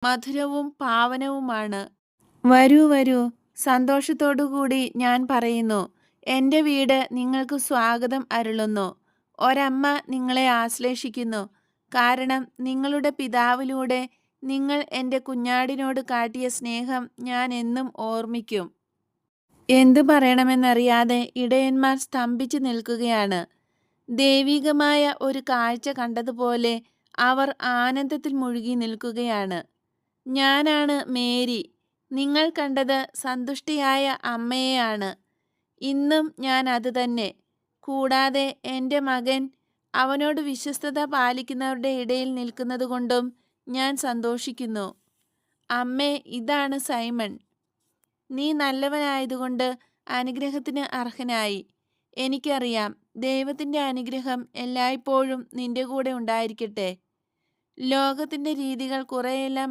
മധുരവും പാവനവുമാണ്. വരൂ വരൂ, സന്തോഷത്തോടുകൂടി ഞാൻ പറയുന്നു, എൻ്റെ വീട് നിങ്ങൾക്ക് സ്വാഗതം അരുളുന്നു. ഒരമ്മ നിങ്ങളെ ആശ്ലേഷിക്കുന്നു. കാരണം നിങ്ങളുടെ പിതാവിലൂടെ നിങ്ങൾ എൻ്റെ കുഞ്ഞാടിനോട് കാട്ടിയ സ്നേഹം ഞാൻ എന്നും ഓർമ്മിക്കും. എന്തു പറയണമെന്നറിയാതെ ഇടയന്മാർ സ്തംഭിച്ചു നിൽക്കുകയാണ്. ദൈവികമായ ഒരു കാഴ്ച കണ്ടതുപോലെ അവർ ആനന്ദത്തിൽ മുഴുകി നിൽക്കുകയാണ്. ഞാനാണ് മേരി. നിങ്ങൾ കണ്ടത് സന്തുഷ്ടിയായ അമ്മയെയാണ്. ഇന്നും ഞാൻ അത് തന്നെ. കൂടാതെ എൻ്റെ മകൻ അവനോട് വിശ്വസ്തത പാലിക്കുന്നവരുടെ ഇടയിൽ നിൽക്കുന്നതുകൊണ്ടും ഞാൻ സന്തോഷിക്കുന്നു. അമ്മേ, ഇതാണ് സൈമൺ. നീ നല്ലവനായതുകൊണ്ട് അനുഗ്രഹത്തിന് അർഹനായി. എനിക്കറിയാം. ദൈവത്തിൻ്റെ അനുഗ്രഹം എല്ലായ്പ്പോഴും നിന്റെ കൂടെ ഉണ്ടായിരിക്കട്ടെ. ലോകത്തിൻ്റെ രീതികൾ കുറെയെല്ലാം